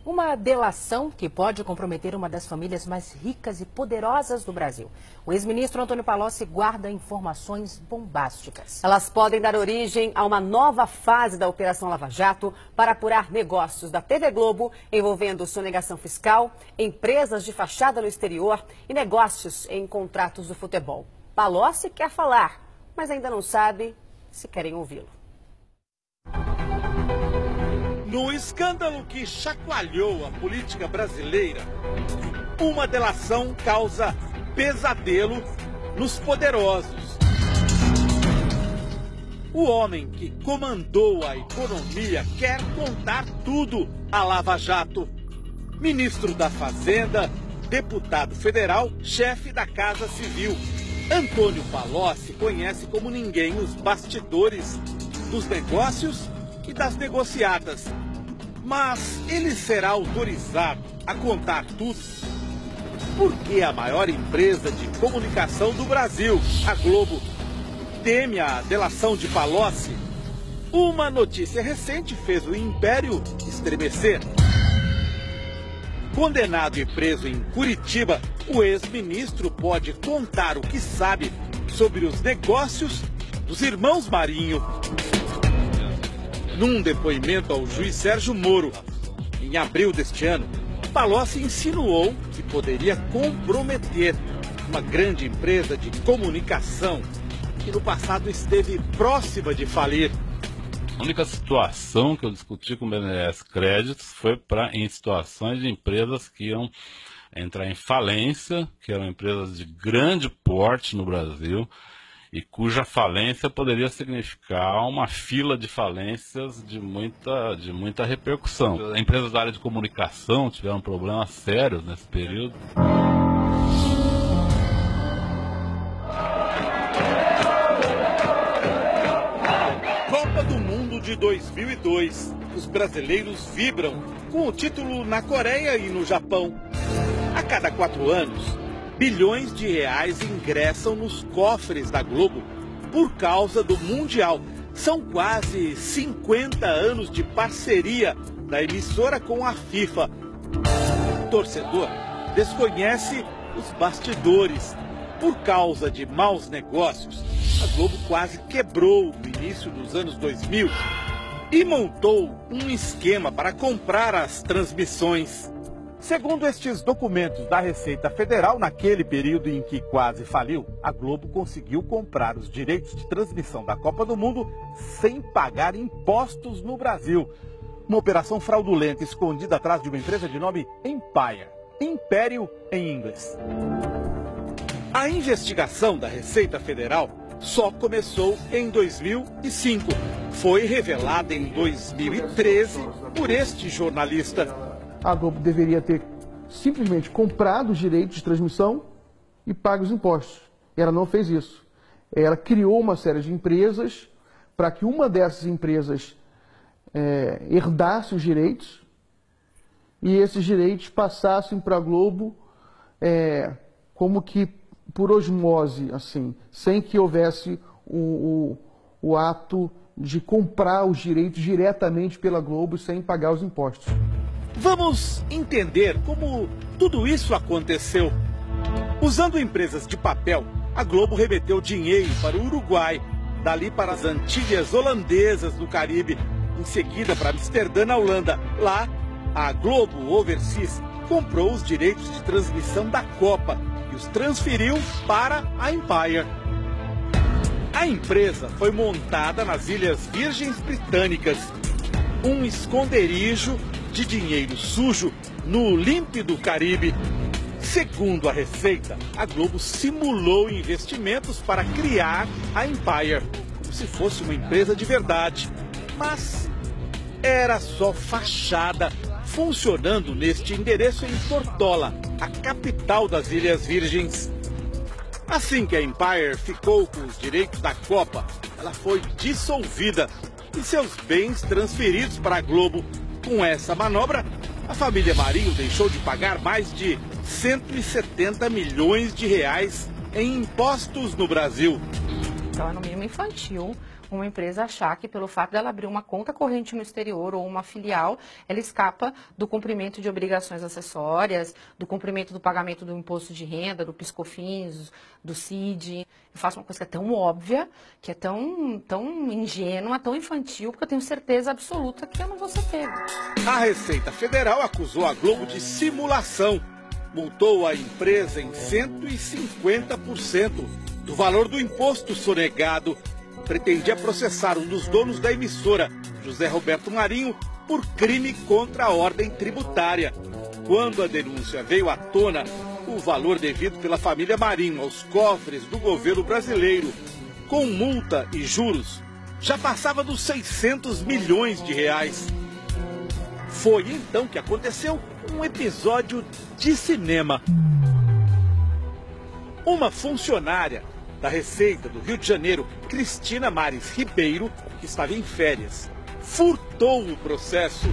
Uma delação que pode comprometer uma das famílias mais ricas e poderosas do Brasil. O ex-ministro Antônio Palocci guarda informações bombásticas. Elas podem dar origem a uma nova fase da Operação Lava Jato para apurar negócios da TV Globo envolvendo sonegação fiscal, empresas de fachada no exterior e negócios em contratos do futebol. Palocci quer falar, mas ainda não sabe se querem ouvi-lo. No escândalo que chacoalhou a política brasileira, uma delação causa pesadelo nos poderosos. O homem que comandou a economia quer contar tudo à Lava Jato. Ministro da Fazenda, deputado federal, chefe da Casa Civil. Antônio Palocci conhece como ninguém os bastidores dos negócios e das negociadas. Mas ele será autorizado a contar tudo porque a maior empresa de comunicação do Brasil, a Globo, teme a delação de Palocci. Uma notícia recente fez o império estremecer. Condenado e preso em Curitiba, o ex-ministro pode contar o que sabe sobre os negócios dos irmãos Marinho. Num depoimento ao juiz Sérgio Moro, em abril deste ano, Palocci insinuou que poderia comprometer uma grande empresa de comunicação que no passado esteve próxima de falir. A única situação que eu discuti com o BNDES Créditos foi em situações de empresas que iam entrar em falência, que eram empresas de grande porte no Brasil, e cuja falência poderia significar uma fila de falências de muita repercussão. Empresas da área de comunicação tiveram problemas sérios nesse período. Copa do Mundo de 2002. Os brasileiros vibram com o título na Coreia e no Japão. A cada 4 anos, bilhões de reais ingressam nos cofres da Globo por causa do Mundial. São quase 50 anos de parceria da emissora com a FIFA. O torcedor desconhece os bastidores. Por causa de maus negócios, a Globo quase quebrou no início dos anos 2000 e montou um esquema para comprar as transmissões. Segundo estes documentos da Receita Federal, naquele período em que quase faliu, a Globo conseguiu comprar os direitos de transmissão da Copa do Mundo sem pagar impostos no Brasil. Uma operação fraudulenta escondida atrás de uma empresa de nome Empire, Império em inglês. A investigação da Receita Federal só começou em 2005. Foi revelada em 2013 por este jornalista. A Globo deveria ter simplesmente comprado os direitos de transmissão e pago os impostos. Ela não fez isso. Ela criou uma série de empresas para que uma dessas empresas herdasse os direitos e esses direitos passassem para a Globo como que por osmose, assim, sem que houvesse o ato de comprar os direitos diretamente pela Globo sem pagar os impostos. Vamos entender como tudo isso aconteceu. Usando empresas de papel, a Globo remeteu dinheiro para o Uruguai, dali para as Antilhas Holandesas no Caribe, em seguida para Amsterdã, na Holanda. Lá, a Globo Overseas comprou os direitos de transmissão da Copa e os transferiu para a Empire. A empresa foi montada nas Ilhas Virgens Britânicas, um esconderijo de dinheiro sujo no límpido Caribe. Segundo a Receita, a Globo simulou investimentos para criar a Empire, como se fosse uma empresa de verdade. Mas era só fachada, funcionando neste endereço em Tortola, a capital das Ilhas Virgens. Assim que a Empire ficou com os direitos da Copa, ela foi dissolvida e seus bens transferidos para a Globo. Com essa manobra, a família Marinho deixou de pagar mais de 170 milhões de reais em impostos no Brasil. Então é no mínimo infantil uma empresa achar que pelo fato dela abrir uma conta corrente no exterior ou uma filial, ela escapa do cumprimento de obrigações acessórias, do cumprimento do pagamento do imposto de renda, do PIS/COFINS, do CID. Eu faço uma coisa que é tão óbvia, que é tão ingênua, tão infantil, porque eu tenho certeza absoluta que eu não vou ser pego. A Receita Federal acusou a Globo de simulação. Multou a empresa em 150% do valor do imposto sonegado. Pretendia processar um dos donos da emissora, José Roberto Marinho, por crime contra a ordem tributária. Quando a denúncia veio à tona, o valor devido pela família Marinho aos cofres do governo brasileiro, com multa e juros, já passava dos 600 milhões de reais. Foi então que aconteceu um episódio de cinema. Uma funcionária da Receita do Rio de Janeiro, Cristina Mares Ribeiro, que estava em férias, furtou o processo.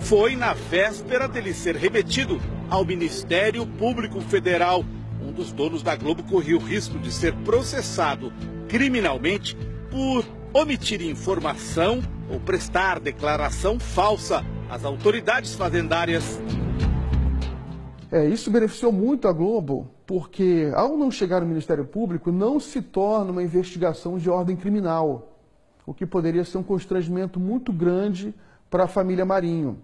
Foi na véspera dele ser remetido ao Ministério Público Federal. Um dos donos da Globo corria o risco de ser processado criminalmente por omitir informação ou prestar declaração falsa às autoridades fazendárias. Isso beneficiou muito a Globo, porque ao não chegar no Ministério Público, não se torna uma investigação de ordem criminal, o que poderia ser um constrangimento muito grande para a família Marinho.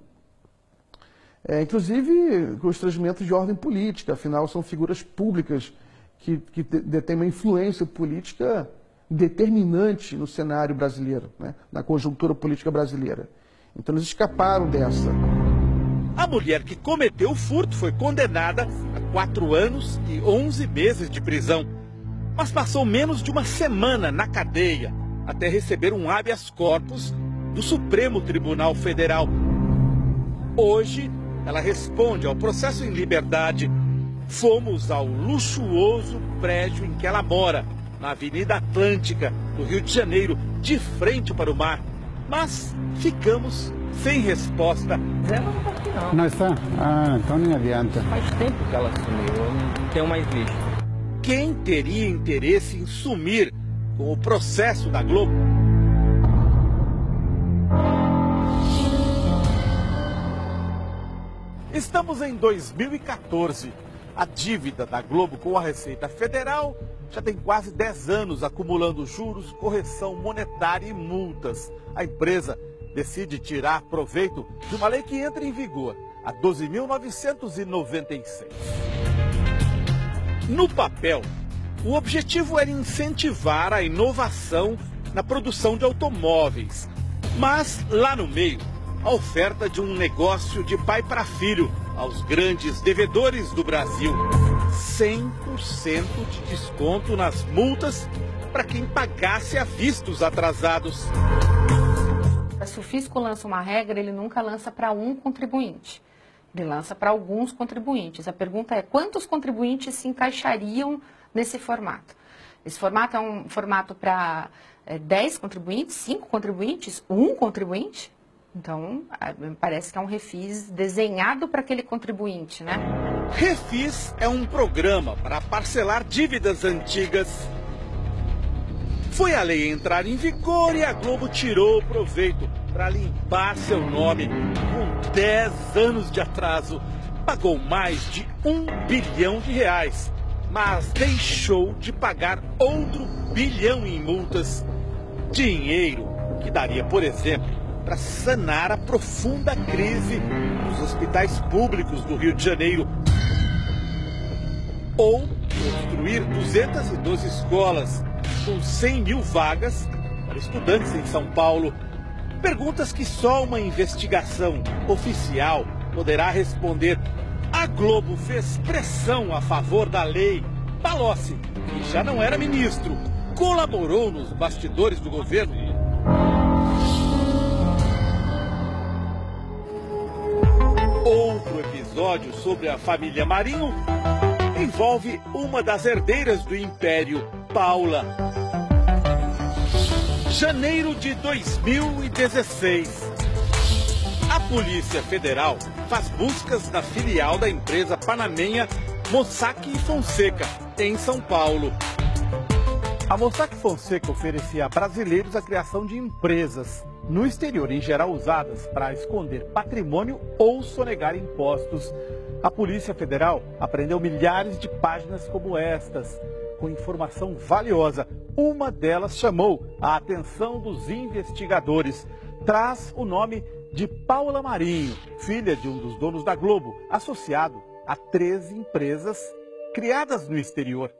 Inclusive, constrangimento de ordem política, afinal são figuras públicas que detêm uma influência política determinante no cenário brasileiro, né? Na conjuntura política brasileira. Então eles escaparam dessa. A mulher que cometeu o furto foi condenada a 4 anos e 11 meses de prisão, mas passou menos de uma semana na cadeia até receber um habeas corpus do Supremo Tribunal Federal. Hoje, ela responde ao processo em liberdade. Fomos ao luxuoso prédio em que ela mora, na Avenida Atlântica, no Rio de Janeiro, de frente para o mar. Mas ficamos sem resposta. Ela não está aqui, não. Não está? Ah, então nem adianta. Faz tempo que ela sumiu, eu não tenho mais visto. Quem teria interesse em sumir com o processo da Globo? Estamos em 2014. A dívida da Globo com a Receita Federal já tem quase 10 anos acumulando juros, correção monetária e multas. A empresa decide tirar proveito de uma lei que entra em vigor a 12.996. No papel, o objetivo era incentivar a inovação na produção de automóveis. Mas, lá no meio, a oferta de um negócio de pai para filho aos grandes devedores do Brasil. 100% de desconto nas multas para quem pagasse a vista os atrasados. Se o fisco lança uma regra, ele nunca lança para um contribuinte. Ele lança para alguns contribuintes. A pergunta é, quantos contribuintes se encaixariam nesse formato? Esse formato é um formato para 10 contribuintes, 5 contribuintes, 1 contribuinte? Então, parece que é um refis desenhado para aquele contribuinte, né? Refis é um programa para parcelar dívidas antigas. Foi a lei entrar em vigor e a Globo tirou o proveito para limpar seu nome. Com 10 anos de atraso, pagou mais de R$1 bilhão, mas deixou de pagar outro bilhão em multas. Dinheiro que daria, por exemplo, para sanar a profunda crise dos hospitais públicos do Rio de Janeiro. Ou construir 212 escolas com 100 mil vagas para estudantes em São Paulo. Perguntas que só uma investigação oficial poderá responder. A Globo fez pressão a favor da lei. Palocci, que já não era ministro, colaborou nos bastidores do governo. Outro episódio sobre a família Marinho envolve uma das herdeiras do Império, Paula. Janeiro de 2016. A Polícia Federal faz buscas na filial da empresa panamenha Mossack Fonseca, em São Paulo. A Mossack Fonseca oferecia a brasileiros a criação de empresas no exterior, em geral usadas para esconder patrimônio ou sonegar impostos. A Polícia Federal apreendeu milhares de páginas como estas, com informação valiosa. Uma delas chamou a atenção dos investigadores. Traz o nome de Paula Marinho, filha de um dos donos da Globo, associado a 13 empresas criadas no exterior.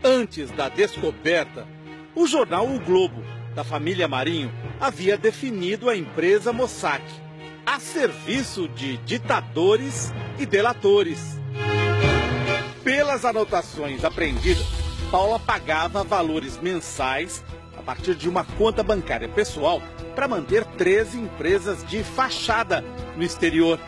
Antes da descoberta, o jornal O Globo, da família Marinho, havia definido a empresa Mossack a serviço de ditadores e delatores. Pelas anotações apreendidas, Paula pagava valores mensais a partir de uma conta bancária pessoal para manter 13 empresas de fachada no exterior.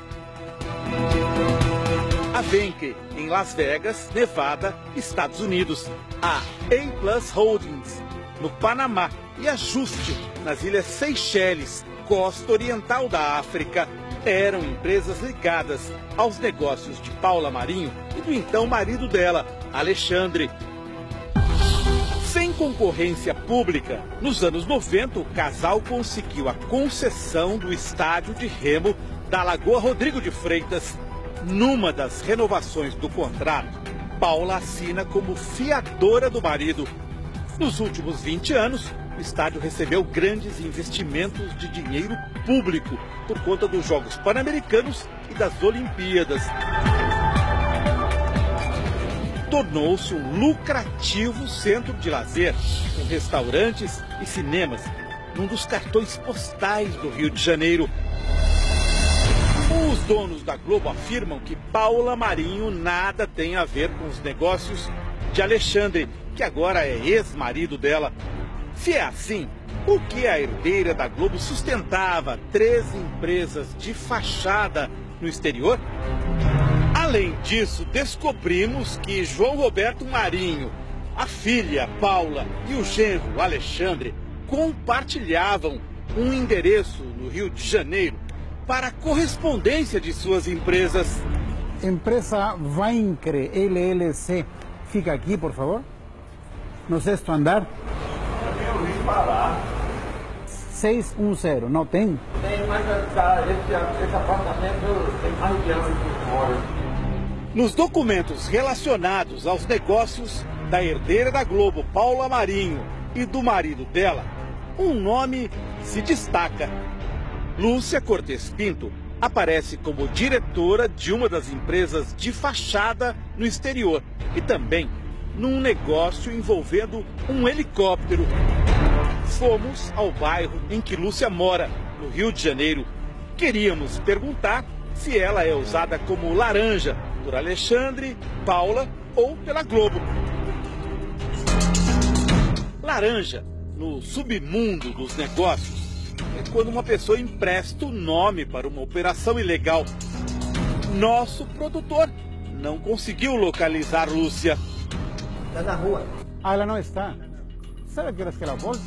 A Venke, em Las Vegas, Nevada, Estados Unidos. A A+ Holdings, no Panamá. E a Juste, nas Ilhas Seychelles, costa oriental da África. Eram empresas ligadas aos negócios de Paula Marinho e do então marido dela, Alexandre. Sem concorrência pública, nos anos 90, o casal conseguiu a concessão do estádio de remo da Lagoa Rodrigo de Freitas. Numa das renovações do contrato, Paula assina como fiadora do marido. Nos últimos 20 anos, o estádio recebeu grandes investimentos de dinheiro público por conta dos Jogos Pan-Americanos e das Olimpíadas. Tornou-se um lucrativo centro de lazer, com restaurantes e cinemas, num dos cartões postais do Rio de Janeiro. Os donos da Globo afirmam que Paula Marinho nada tem a ver com os negócios de Alexandre, que agora é ex-marido dela. Se é assim, por que a herdeira da Globo sustentava 13 empresas de fachada no exterior? Além disso, descobrimos que João Roberto Marinho, a filha Paula e o genro Alexandre compartilhavam um endereço no Rio de Janeiro para a correspondência de suas empresas. Empresa Vaincre LLC. Fica aqui, por favor. No sexto andar. Eu ouvi falar. 610, não tem? Tem, mas esse apartamento tem mais de anos por fora. Nos documentos relacionados aos negócios da herdeira da Globo, Paula Marinho, e do marido dela, um nome se destaca. Lúcia Cortes Pinto aparece como diretora de uma das empresas de fachada no exterior e também num negócio envolvendo um helicóptero. Fomos ao bairro em que Lúcia mora, no Rio de Janeiro. Queríamos perguntar se ela é usada como laranja por Alexandre, Paula ou pela Globo. Laranja, no submundo dos negócios, é quando uma pessoa empresta o nome para uma operação ilegal. Nosso produtor não conseguiu localizar Lúcia. Está na rua. Ah, ela não está. Sabe que horas que ela volta?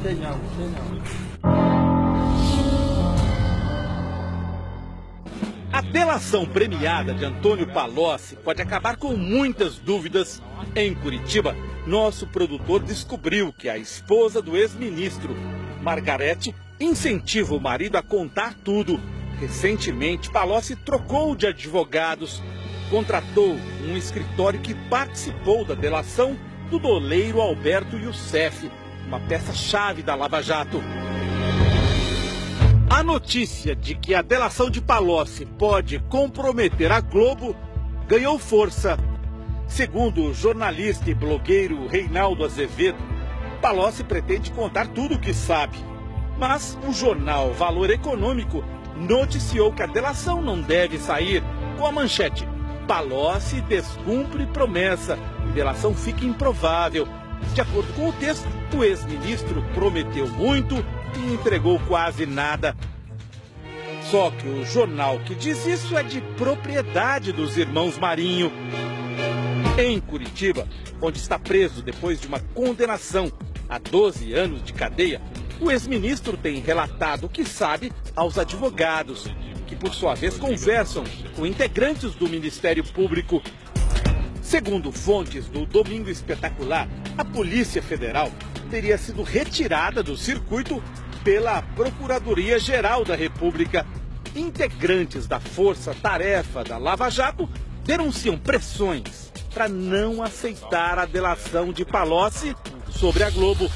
Sei não. A delação premiada de Antônio Palocci pode acabar com muitas dúvidas. Em Curitiba, nosso produtor descobriu que a esposa do ex-ministro, Margarete, incentiva o marido a contar tudo. Recentemente, Palocci trocou de advogados, contratou um escritório que participou da delação do doleiro Alberto Youssef, uma peça-chave da Lava Jato. A notícia de que a delação de Palocci pode comprometer a Globo ganhou força. Segundo o jornalista e blogueiro Reinaldo Azevedo, Palocci pretende contar tudo o que sabe. Mas o jornal Valor Econômico noticiou que a delação não deve sair com a manchete: Palocci descumpre promessa e delação fica improvável. De acordo com o texto, o ex-ministro prometeu muito e entregou quase nada. Só que o jornal que diz isso é de propriedade dos irmãos Marinho. Em Curitiba, onde está preso depois de uma condenação a 12 anos de cadeia, o ex-ministro tem relatado o que sabe aos advogados, que por sua vez conversam com integrantes do Ministério Público. Segundo fontes do Domingo Espetacular, A Polícia Federal teria sido retirada do circuito pela Procuradoria-Geral da República. Integrantes da força-tarefa da Lava Jato denunciam pressões para não aceitar a delação de Palocci sobre a Globo.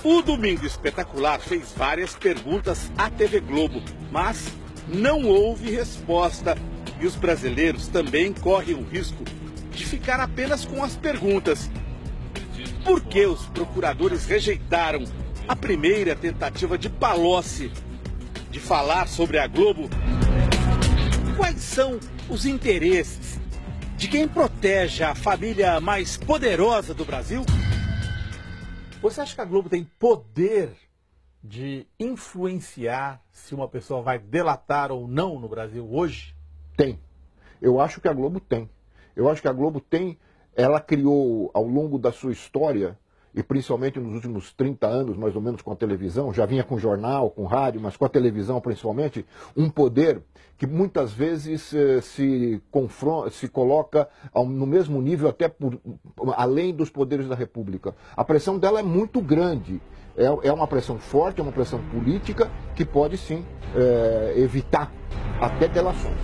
O Domingo Espetacular fez várias perguntas à TV Globo, mas não houve resposta. E os brasileiros também correm o risco de ficar apenas com as perguntas. Por que os procuradores rejeitaram a primeira tentativa de Palocci de falar sobre a Globo? Quais são os interesses de quem protege a família mais poderosa do Brasil? Você acha que a Globo tem poder de influenciar se uma pessoa vai delatar ou não no Brasil hoje? Tem. Eu acho que a Globo tem. Eu acho que a Globo tem. Ela criou ao longo da sua história, e principalmente nos últimos 30 anos, mais ou menos, com a televisão, já vinha com jornal, com rádio, mas com a televisão principalmente, um poder que muitas vezes se coloca no mesmo nível, até além dos poderes da República. A pressão dela é muito grande. É uma pressão forte, é uma pressão política que pode sim evitar até delações.